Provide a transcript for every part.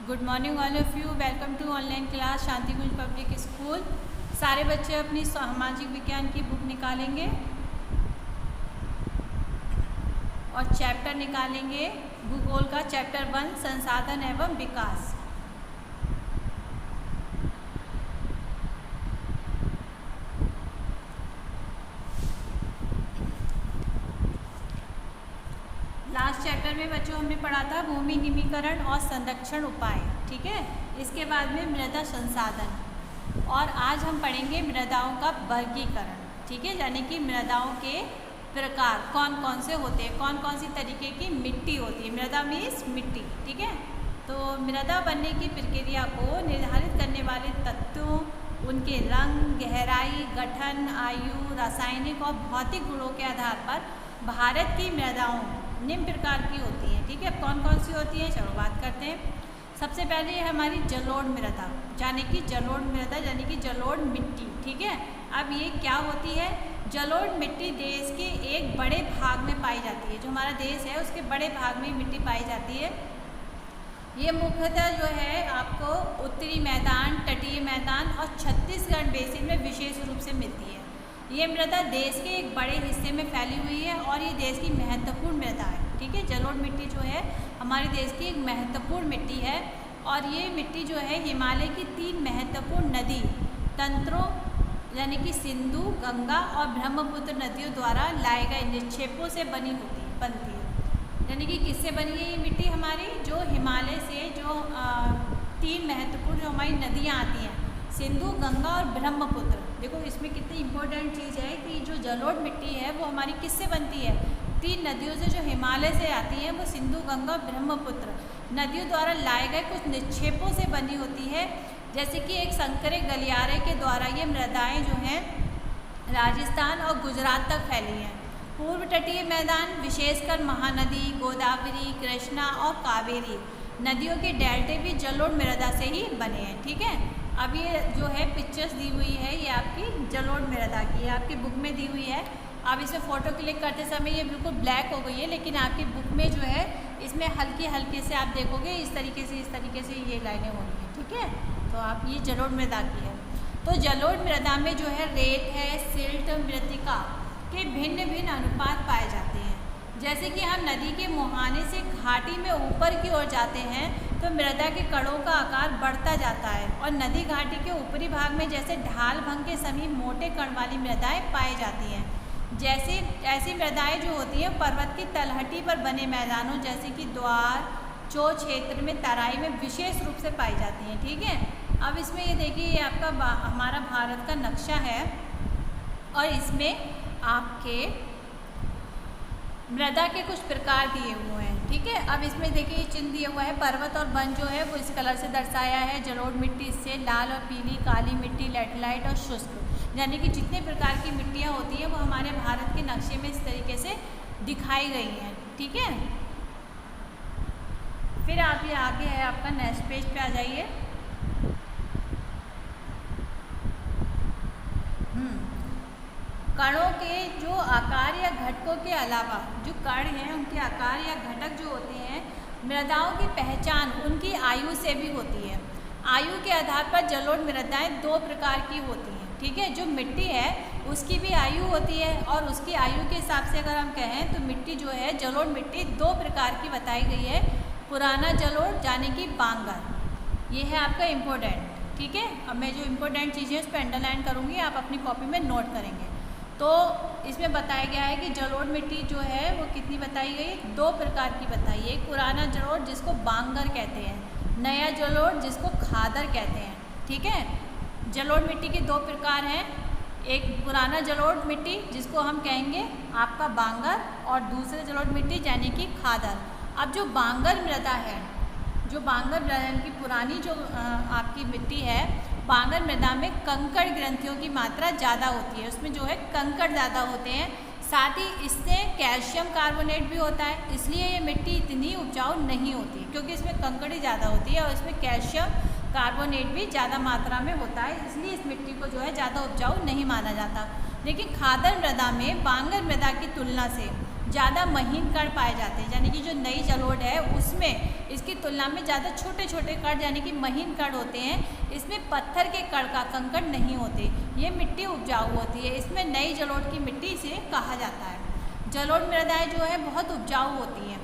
Good morning all of you. Welcome to online class Shantikunj public school. सारे बच्चे अपनी सामाजिक विज्ञान की बुक निकालेंगे और चैप्टर निकालेंगे भूगोल का चैप्टर 1 संसाधन एवं विकास। लास्ट चैप्टर में बच्चों हमने पढ़ा था भूमि निमीकरण और संरक्षण उपाय, ठीक है। इसके बाद में मृदा संसाधन और आज हम पढ़ेंगे मृदाओं का वर्गीकरण, ठीक है। यानी कि मृदाओं के प्रकार कौन कौन से होते हैं, कौन कौन सी तरीके की मिट्टी होती है। मृदा मीन्स मिट्टी, ठीक है। तो मृदा बनने की प्रक्रिया को निर्धारित करने वाले तत्वों, उनके रंग, गहराई, गठन, आयु, रासायनिक और भौतिक गुणों के आधार पर भारत की मृदाओं निम्न प्रकार की होती हैं, ठीक है। कौन कौन सी होती हैं, चलो बात करते हैं। सबसे पहले है हमारी जलोढ़ मृदा, यानी कि जलोढ़ मृदा यानी कि जलोढ़ मिट्टी, ठीक है। अब ये क्या होती है? जलोढ़ मिट्टी देश के एक बड़े भाग में पाई जाती है। जो हमारा देश है उसके बड़े भाग में मिट्टी पाई जाती है। ये मुख्यतः जो है आपको उत्तरी मैदान, तटीय मैदान और छत्तीसगढ़ बेसिन में विशेष रूप से मिलती है। ये मृदा देश के एक बड़े हिस्से में फैली हुई है और ये देश की महत्वपूर्ण मृदा है, ठीक है। जलोढ़ मिट्टी जो है हमारे देश की एक महत्वपूर्ण मिट्टी है और ये मिट्टी जो है हिमालय की 3 महत्वपूर्ण नदी तंत्रों यानी कि सिंधु, गंगा और ब्रह्मपुत्र नदियों द्वारा लाए गए निक्षेपों से बनती है। यानी कि किससे बनी है ये मिट्टी हमारी? जो हिमालय से जो 3 महत्वपूर्ण जो हमारी नदियाँ आती हैं, सिंधु, गंगा और ब्रह्मपुत्र। देखो इसमें कितनी इम्पोर्टेंट चीज़ है कि जो जलोढ़ मिट्टी है वो हमारी किससे बनती है? 3 नदियों से जो हिमालय से आती हैं, वो सिंधु, गंगा और ब्रह्मपुत्र नदियों द्वारा लाए गए कुछ निक्षेपों से बनी होती है। जैसे कि एक संकरे गलियारे के द्वारा ये मृदाएँ जो हैं राजस्थान और गुजरात तक फैली हैं। पूर्व तटीय मैदान विशेषकर महानदी, गोदावरी, कृष्णा और कावेरी नदियों के डेल्टे भी जलोढ़ मृदा से ही बने हैं, ठीक है। अब ये जो है पिक्चर्स दी हुई है, ये आपकी जलोढ़ मृदा की है, आपकी बुक में दी हुई है। आप इसमें फ़ोटो क्लिक करते समय ये बिल्कुल ब्लैक हो गई है, लेकिन आपकी बुक में जो है इसमें हल्के हल्के से आप देखोगे इस तरीके से ये लाइनें होंगी, ठीक है। तो आप ये जलोढ़ मृदा की है। तो जलोढ़ मृदा में जो है रेत है, सिल्ट, मृत्तिका के भिन्न भिन्न अनुपात पाए जाते हैं। जैसे कि हम नदी के मुहाने से घाटी में ऊपर की ओर जाते हैं तो मृदा के कणों का आकार बढ़ता जाता है और नदी घाटी के ऊपरी भाग में जैसे ढाल भंग के समीप मोटे कण वाली मृदाएँ पाई जाती हैं। जैसे ऐसी मृदाएँ जो होती हैं पर्वत की तलहटी पर बने मैदानों जैसे कि द्वार, चो क्षेत्र में तराई में विशेष रूप से पाई जाती हैं, ठीक है। अब इसमें ये देखिए ये आपका हमारा भारत का नक्शा है और इसमें आपके मृदा के कुछ प्रकार दिए हुए हैं, ठीक है। अब इसमें देखिए ये चिन्ह दिया हुआ है, पर्वत और वन जो है वो इस कलर से दर्शाया है। जलोढ़ मिट्टी इससे लाल और पीली, काली मिट्टी, लैटेलाइट और शुष्क, यानी कि जितने प्रकार की मिट्टियाँ होती हैं वो हमारे भारत के नक्शे में इस तरीके से दिखाई गई हैं, ठीक है। फिर आप ये आगे है आपका नेक्स्ट पेज पे आ जाइए। कणों के जो आकार या घटकों के अलावा जो कण हैं उनके आकार या घटक जो होते हैं, मृदाओं की पहचान उनकी आयु से भी होती है। आयु के आधार पर जलोढ़ मृदाएँ 2 प्रकार की होती हैं, ठीक है। जो मिट्टी है उसकी भी आयु होती है और उसकी आयु के हिसाब से अगर हम कहें तो मिट्टी जो है जलोढ़ मिट्टी 2 प्रकार की बताई गई है। पुराना जलोढ़ यानी कि बांगर, ये है आपका इम्पोर्टेंट, ठीक है। अब मैं जो इम्पोर्टेंट चीज़ें उस पर अंडरलाइन करूँगी, आप अपनी कॉपी में नोट करेंगे। तो इसमें बताया गया है कि जलोढ़ मिट्टी जो है वो कितनी बताई गई? 2 प्रकार की बताई है। एक पुराना जलोढ़ जिसको बांगर कहते हैं, नया जलोढ़ जिसको खादर कहते हैं, ठीक है। जलोढ़ मिट्टी के 2 प्रकार हैं, एक पुराना जलोढ़ मिट्टी जिसको हम कहेंगे आपका बांगर और दूसरे जलोढ़ मिट्टी यानी कि खादर। अब जो बांगर मृदा है, जो बांगर मृदा यानी कि पुरानी जो आपकी मिट्टी है, बांगर मृदा में कंकड़ ग्रंथियों की मात्रा ज़्यादा होती है, उसमें जो है कंकड़ ज़्यादा होते हैं। साथ ही इससे कैल्शियम कार्बोनेट भी होता है, इसलिए ये मिट्टी इतनी उपजाऊ नहीं होती क्योंकि इसमें कंकड़ ही ज़्यादा होती है और इसमें कैल्शियम कार्बोनेट भी ज़्यादा मात्रा में होता है, इसलिए इस मिट्टी को जो है ज़्यादा उपजाऊ नहीं माना जाता। लेकिन खादर मृदा में बांगर मृदा की तुलना से ज़्यादा महीन कण पाए जाते हैं, यानी कि जो नई जलोढ़ है उसमें इसकी तुलना में ज़्यादा छोटे छोटे कण यानी कि महीन कण होते हैं। इसमें पत्थर के कण का कंकड़ नहीं होते। ये मिट्टी उपजाऊ होती है। इसमें नई जलोढ़ की मिट्टी इसे कहा जाता है। जलोढ़ मृदाएँ जो है बहुत उपजाऊ होती हैं।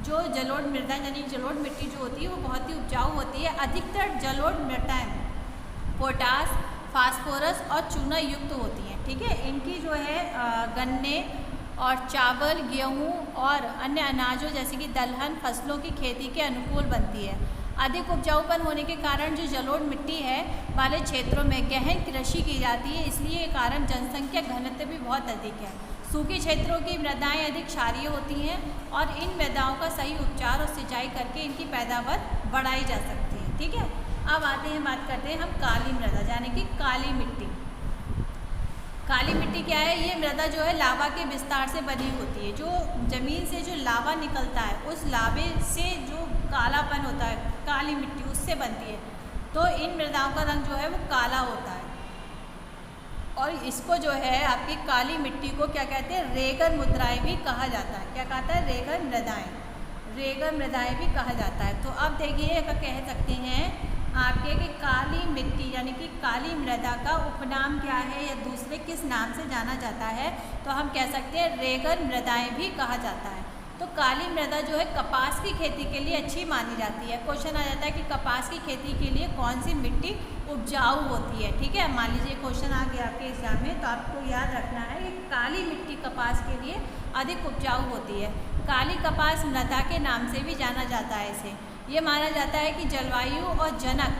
जो जलोढ़ मृदा यानी जलोढ़ मिट्टी जो होती है वो बहुत ही उपजाऊ होती है। अधिकतर जलोढ़ मृदाएँ पोटास, फास्फोरस और चूना युक्त होती हैं। ठीक है, इनकी जो है गन्ने और चावल, गेहूँ और अन्य अनाजों जैसे कि दलहन फसलों की खेती के अनुकूल बनती है। अधिक उपजाऊपन होने के कारण जो जलोढ़ मिट्टी है वाले क्षेत्रों में गहन कृषि की जाती है, इसलिए ये कारण जनसंख्या घनत्व भी बहुत अधिक है। सूखे क्षेत्रों की मृदाएँ अधिक क्षारीय होती हैं और इन मृदाओं का सही उपचार और सिंचाई करके इनकी पैदावार बढ़ाई जा सकती है। ठीक है, अब आते हैं, बात करते हैं हम काली मृदा यानी कि काली मिट्टी। काली मिट्टी क्या है? ये मृदा जो है लावा के विस्तार से बनी होती है। जो ज़मीन से जो लावा निकलता है उस लावे से जो कालापन होता है, काली मिट्टी उससे बनती है। तो इन मृदाओं का रंग जो है वो काला होता है। और इसको जो है आपकी काली मिट्टी को क्या कहते हैं? रेगन मुद्राएँ भी कहा जाता है। क्या कहता है? रेगन मृदाएँ, रेगन मृदाएँ भी कहा जाता है। तो अब देखिए कह सकते हैं आपके कि काली मिट्टी यानी कि काली मृदा का उपनाम क्या है या दूसरे किस नाम से जाना जाता है? तो हम कह सकते हैं रेगन मृदाएँ भी कहा जाता है। तो काली मृदा जो है कपास की खेती के लिए अच्छी मानी जाती है। क्वेश्चन आ जाता है कि कपास की खेती के लिए कौन सी मिट्टी उपजाऊ होती है। ठीक है, मान लीजिए क्वेश्चन आ गया आपके एग्जाम में, तो आपको याद रखना है कि काली मिट्टी कपास के लिए अधिक उपजाऊ होती है। काली कपास मृदा के नाम से भी जाना जाता है इसे। ये माना जाता है कि जलवायु और जनक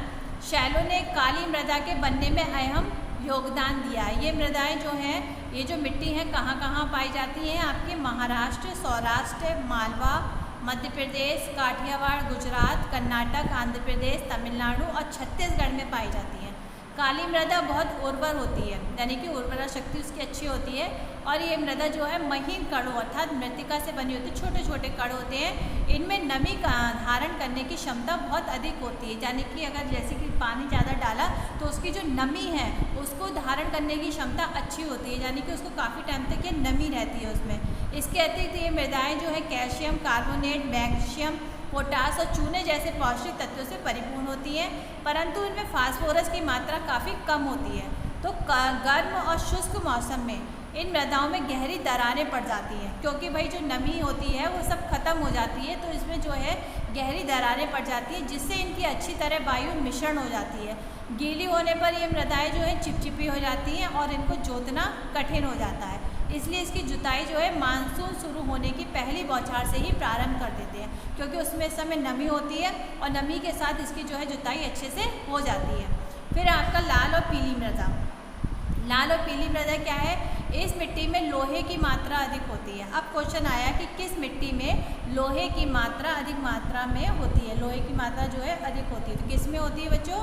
शैलों ने काली मृदा के बनने में अहम योगदान दिया है। ये मृदाएं जो हैं, ये जो मिट्टी है कहाँ कहाँ पाई जाती हैं? आपके महाराष्ट्र, सौराष्ट्र, मालवा, मध्य प्रदेश, काठियावाड़, गुजरात, कर्नाटक, आंध्र प्रदेश, तमिलनाडु और छत्तीसगढ़ में पाई जाती हैं। काली मृदा बहुत उर्वर होती है, यानी कि उर्वरा शक्ति उसकी अच्छी होती है। और ये मृदा जो है महीन कणों अर्थात मृत्तिका से बनी होती है, छोटे छोटे कण होते हैं। इनमें नमी का धारण करने की क्षमता बहुत अधिक होती है, यानी कि अगर जैसे कि पानी ज़्यादा डाला तो उसकी जो नमी है उसको धारण करने की क्षमता अच्छी होती है, यानी कि उसको काफ़ी टाइम तक ये नमी रहती है उसमें। इसके अतिरिक्त ये मृदाएँ जो है कैल्शियम कार्बोनेट, मैग्नीशियम, पोटास और चूने जैसे पौष्टिक तत्वों से परिपूर्ण होती हैं, परंतु इनमें फास्फोरस की मात्रा काफ़ी कम होती है। तो गर्म और शुष्क मौसम में इन मृदाओं में गहरी दरारें पड़ जाती हैं, क्योंकि भाई जो नमी होती है वो सब खत्म हो जाती है, तो इसमें जो है गहरी दरारें पड़ जाती हैं, जिससे इनकी अच्छी तरह वायु मिश्रण हो जाती है। गीली होने पर ये मृदाएँ जो है चिपचिपी हो जाती हैं और इनको जोतना कठिन हो जाता है। इसलिए इसकी जुताई जो है मानसून शुरू होने की पहली बौछार से ही प्रारंभ कर देते हैं, क्योंकि उसमें इस समय नमी होती है और नमी के साथ इसकी जो है जुताई अच्छे से हो जाती है। फिर आपका लाल और पीली मृदा। लाल और पीली मृदा क्या है? इस मिट्टी में लोहे की मात्रा अधिक होती है। अब क्वेश्चन आया कि किस मिट्टी में लोहे की मात्रा अधिक मात्रा में होती है? लोहे की मात्रा जो है अधिक होती है, तो किस में होती है बच्चों?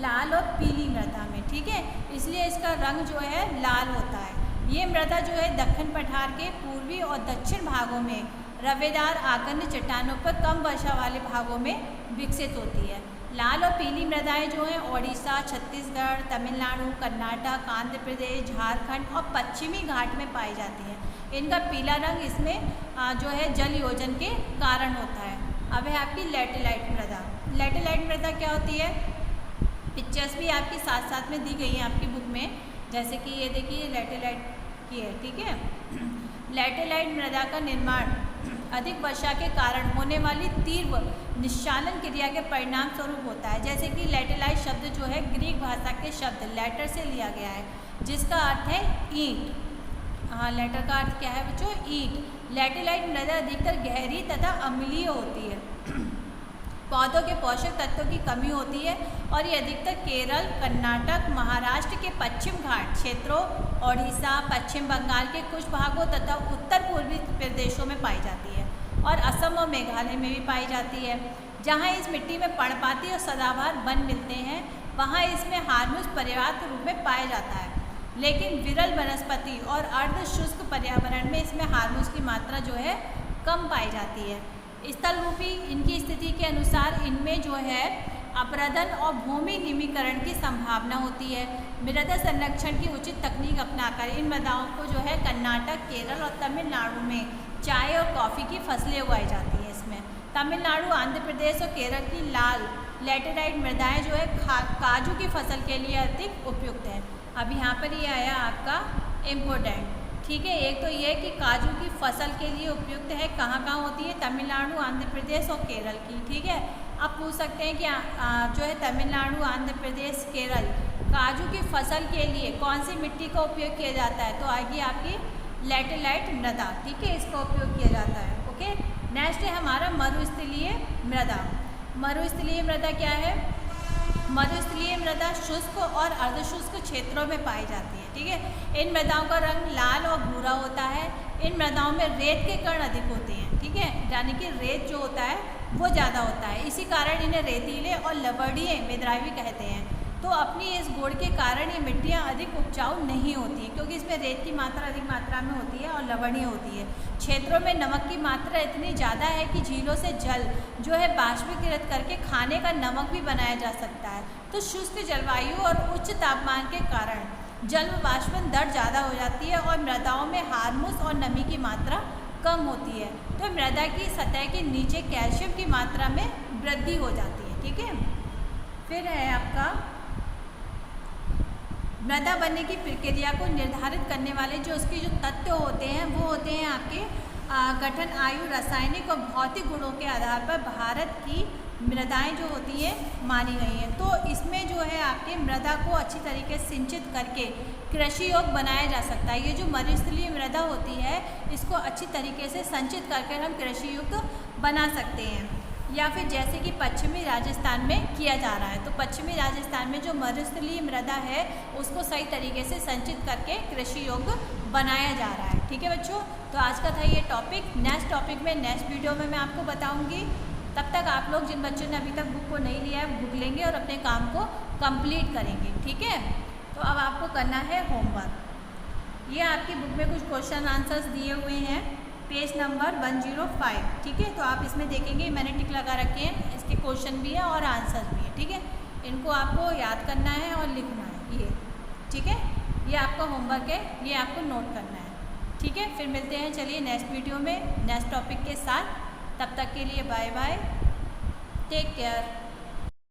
लाल और पीली मृदा में। ठीक है, इसलिए इसका रंग जो है लाल होता है। ये मृदा जो है दक्षिण पठार के पूर्वी और दक्षिण भागों में रवेदार आकन्य चट्टानों पर कम वर्षा वाले भागों में विकसित होती है। लाल और पीली मृदाएं जो हैं ओडिशा, छत्तीसगढ़, तमिलनाडु, कर्नाटक, आंध्र प्रदेश, झारखंड और पश्चिमी घाट में पाई जाती हैं। इनका पीला रंग इसमें जो है जल योजन के कारण होता है। अब है आपकी लैटेलाइट मृदा। लैटेलाइट मृदा क्या होती है? पिक्चर्स भी आपकी साथ साथ में दी गई हैं आपकी बुक में, जैसे कि ये देखिए लैटेलाइट की है। ठीक है, लैटेलाइट मृदा का निर्माण अधिक वर्षा के कारण होने वाली तीव्र निश्चालन क्रिया के परिणाम स्वरूप होता है। जैसे कि लैटेलाइट शब्द जो है ग्रीक भाषा के शब्द लैटर से लिया गया है, जिसका अर्थ है ईंट। हाँ, लैटर का अर्थ क्या है बच्चों? ईंट। लैटेलाइट मृदा अधिकतर गहरी तथा अम्लीय होती है। पौधों के पोषक तत्वों की कमी होती है और ये अधिकतर केरल, कर्नाटक, महाराष्ट्र के पश्चिम घाट क्षेत्रों, ओडिशा, पश्चिम बंगाल के कुछ भागों तथा उत्तर पूर्वी प्रदेशों में पाई जाती है और असम और मेघालय में भी पाई जाती है। जहाँ इस मिट्टी में पर्णपाती और सदाबहार वन मिलते हैं, वहाँ इसमें हार्मोस पर्याप्त रूप में पाया जाता है, लेकिन विरल वनस्पति और अर्ध शुष्क पर्यावरण में इसमें हार्मोस की मात्रा जो है कम पाई जाती है। स्थल रूपी इनकी स्थिति के अनुसार इनमें जो है अपरदन और भूमि निमीकरण की संभावना होती है। मृदा संरक्षण की उचित तकनीक अपनाकर इन मृदाओं को जो है कर्नाटक, केरल और तमिलनाडु में चाय और कॉफ़ी की फसलें उगाई जाती हैं। इसमें तमिलनाडु, आंध्र प्रदेश और केरल की लाल लैटेराइट मृदाएँ जो है काजू की फसल के लिए अधिक उपयुक्त है। अब यहाँ पर ये आया आपका इम्पोर्टेंट, ठीक है। एक तो ये कि काजू की फसल के लिए उपयुक्त है, कहाँ कहाँ होती है, तमिलनाडु, आंध्र प्रदेश और केरल की, ठीक है। अब पूछ सकते हैं कि जो है तमिलनाडु, आंध्र प्रदेश, केरल काजू की फसल के लिए कौन सी मिट्टी का उपयोग किया जाता है, तो आएगी आपकी लैटेराइट मृदा, ठीक है, इसका उपयोग किया जाता है। ओके, नेक्स्ट है हमारा मरुस्थलीय मृदा। मरुस्थलीय मृदा क्या है? मरुस्थलीय मृदा शुष्क और अर्धशुष्क क्षेत्रों में पाई जाती है, ठीक है। इन मृदाओं का रंग लाल और भूरा होता है। इन मृदाओं में रेत के कण अधिक होते हैं, ठीक है, यानी कि रेत जो होता है वो ज़्यादा होता है। इसी कारण इन्हें रेतीले और लवणीय मृदाएं कहते हैं। तो अपनी इस गुण के कारण ये मिट्टियाँ अधिक उपजाऊ नहीं होती हैं, क्योंकि इसमें रेत की मात्रा अधिक मात्रा में होती है और लवणीय होती है। क्षेत्रों में नमक की मात्रा इतनी ज़्यादा है कि झीलों से जल जो है बाष्पीकृत करके खाने का नमक भी बनाया जा सकता है। तो शुष्क जलवायु और उच्च तापमान के कारण जल वाष्पन दर ज़्यादा हो जाती है और मृदाओं में हार्मोस और नमी की मात्रा कम होती है। तो मृदा की सतह के नीचे कैल्शियम की मात्रा में वृद्धि हो जाती है, ठीक है। फिर है आपका मृदा बनने की प्रक्रिया को निर्धारित करने वाले जो उसके जो तत्व होते हैं वो होते हैं आपके गठन, आयु, रासायनिक और भौतिक गुणों के आधार पर भारत की मृदाएं जो होती हैं मानी गई हैं। तो इसमें जो है आपके मृदा को अच्छी तरीके से सिंचित करके कृषि योग्य बनाया जा सकता है। ये जो मरुस्थलीय मृदा होती है इसको अच्छी तरीके से संचित करके हम कृषि युक्त बना सकते हैं, या फिर जैसे कि पश्चिमी राजस्थान में किया जा रहा है। तो पश्चिमी राजस्थान में जो मरुस्थलीय मृदा है उसको सही तरीके से संचित करके कृषि योग्य बनाया जा रहा है, ठीक है बच्चों। तो आज का था ये टॉपिक। नेक्स्ट टॉपिक में नेक्स्ट वीडियो में मैं आपको बताऊंगी। तब तक आप लोग जिन बच्चों ने अभी तक बुक को नहीं लिया है बुक लेंगे और अपने काम को कंप्लीट करेंगे, ठीक है। तो अब आपको करना है होमवर्क। ये आपकी बुक में कुछ क्वेश्चन आंसर्स दिए हुए हैं, पेज नंबर 105, ठीक है। तो आप इसमें देखेंगे मैंने टिक लगा रखे हैं, इसके क्वेश्चन भी है और आंसर भी है, ठीक है। इनको आपको याद करना है और लिखना है ये, ठीक है। ये आपका होमवर्क है, ये आपको नोट करना है, ठीक है। फिर मिलते हैं चलिए नेक्स्ट वीडियो में नेक्स्ट टॉपिक के साथ। तब तक के लिए बाय बाय, टेक केयर।